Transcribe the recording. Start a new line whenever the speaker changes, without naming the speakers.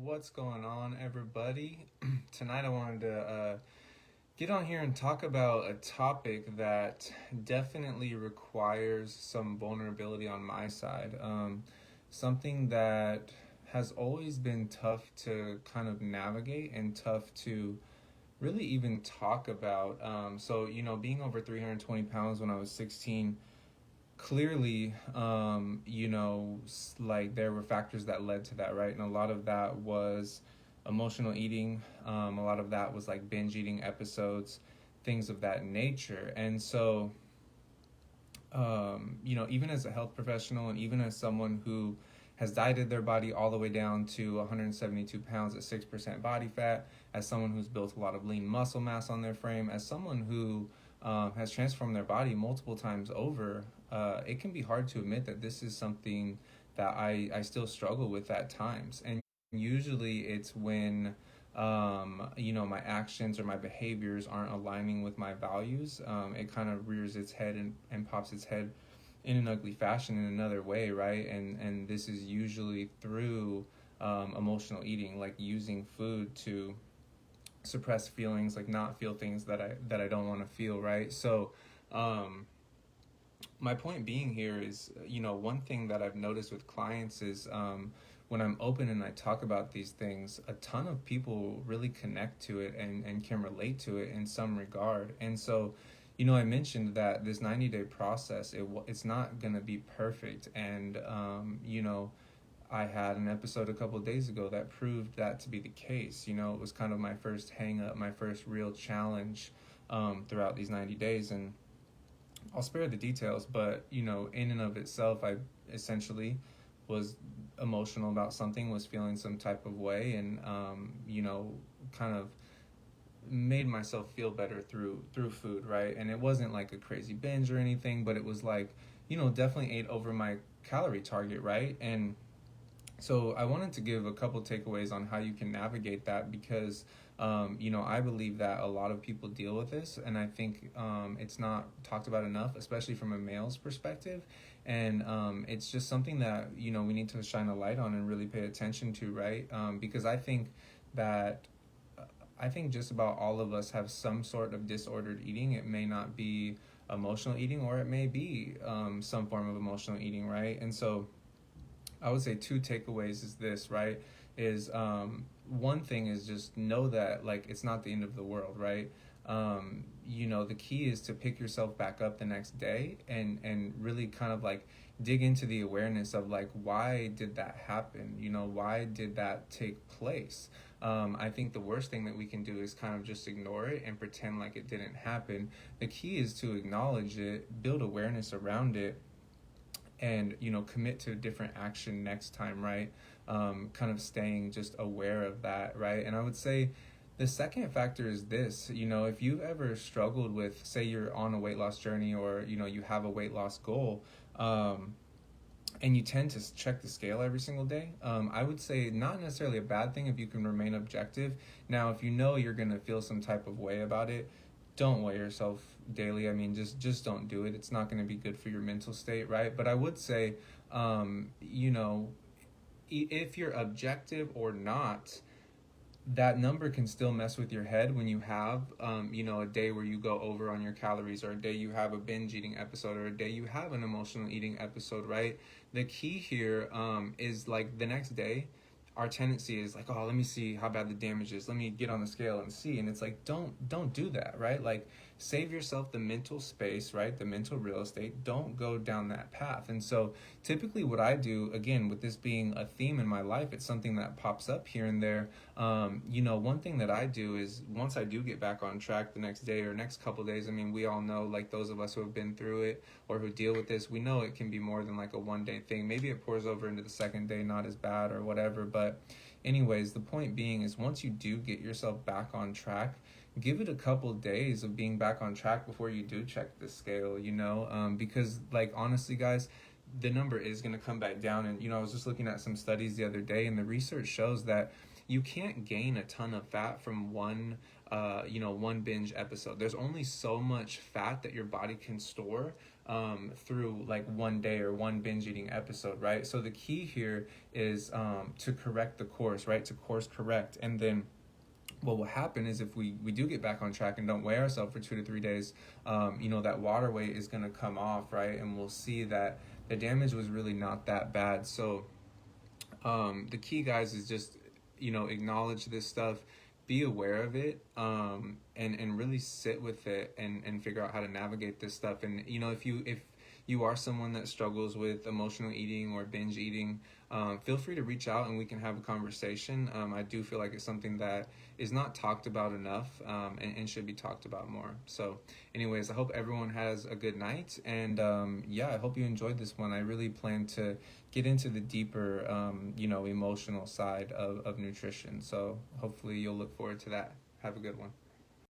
What's going on, everybody? Tonight, I wanted to get on here and talk about a topic that definitely requires some vulnerability on my side. Something that has always been tough to kind of navigate and tough to really even talk about. Being over 320 pounds when I was 16, clearly, like there were factors that led to that, right? And a lot of that was emotional eating. A lot of that was like binge eating episodes, things of that nature. And so, even as a health professional and even as someone who has dieted their body all the way down to 172 pounds at 6% body fat, as someone who's built a lot of lean muscle mass on their frame, as someone who has transformed their body multiple times over, it can be hard to admit that this is something that I still struggle with at times. And usually it's when, my actions or my behaviors aren't aligning with my values. It kind of rears its head and pops its head in an ugly fashion in another way, right? And this is usually through emotional eating, like using food to suppress feelings, like not feel things that I don't want to feel, right? So my point being here is, one thing that I've noticed with clients is when I'm open and I talk about these things, a ton of people really connect to it and can relate to it in some regard. And so, I mentioned that this 90-day process, it's not going to be perfect. And, I had an episode a couple of days ago that proved that to be the case. It was kind of my first hang up, my first real challenge throughout these 90 days. And I'll spare the details, but in and of itself, I essentially was emotional about something, was feeling some type of way, and kind of made myself feel better through food, right? And it wasn't like a crazy binge or anything, but it was like, definitely ate over my calorie target, right? And so I wanted to give a couple takeaways on how you can navigate that because, I believe that a lot of people deal with this, and I think it's not talked about enough, especially from a male's perspective. And it's just something that we need to shine a light on and really pay attention to, right? Because that I think just about all of us have some sort of disordered eating. It may not be emotional eating, or it may be some form of emotional eating, right? And so I would say two takeaways is this, right? Is one thing is just know that like it's not the end of the world, right? The key is to pick yourself back up the next day and really kind of like dig into the awareness of like why did that happen? Why did that take place? I think the worst thing that we can do is kind of just ignore it and pretend like it didn't happen. The key is to acknowledge it, build awareness around it, and commit to a different action next time, right? Kind of staying just aware of that, right? And I would say the second factor is this. If you've ever struggled with, say you're on a weight loss journey, or you have a weight loss goal, and you tend to check the scale every single day, I would say not necessarily a bad thing if you can remain objective. Now, if you're going to feel some type of way about it, don't weigh yourself daily. I mean, just don't do it. It's not going to be good for your mental state, right? But I would say, if you're objective or not, that number can still mess with your head when you have, a day where you go over on your calories, or a day you have a binge eating episode, or a day you have an emotional eating episode, right? The key here is like the next day, our tendency is like, oh, let me see how bad the damage is. Let me get on the scale and see. And it's like, don't do that, right? Like, save yourself the mental space, right? The mental real estate. Don't go down that path. And so typically what I do, again, with this being a theme in my life, it's something that pops up here and there. One thing that I do is once I do get back on track the next day or next couple of days, I mean, we all know, like those of us who have been through it or who deal with this, we know it can be more than like a 1 day thing. Maybe it pours over into the second day, not as bad or whatever. But anyways, the point being is once you do get yourself back on track, give it a couple days of being back on track before you do check the scale, because like honestly, guys, the number is going to come back down. And I was just looking at some studies the other day, and the research shows that you can't gain a ton of fat from one binge episode. There's only so much fat that your body can store through like one day or one binge eating episode, right? So the key here is to correct the course, right? To course correct. And then what will happen is if we do get back on track and don't weigh ourselves for 2 to 3 days, that water weight is going to come off, right? And we'll see that the damage was really not that bad. So the key, guys, is just, acknowledge this stuff, be aware of it, and really sit with it and figure out how to navigate this stuff. And, if you are someone that struggles with emotional eating or binge eating, feel free to reach out and we can have a conversation. I do feel like it's something that is not talked about enough, and should be talked about more. So anyways, I hope everyone has a good night. And I hope you enjoyed this one. I really plan to get into the deeper, emotional side of nutrition. So hopefully you'll look forward to that. Have a good one.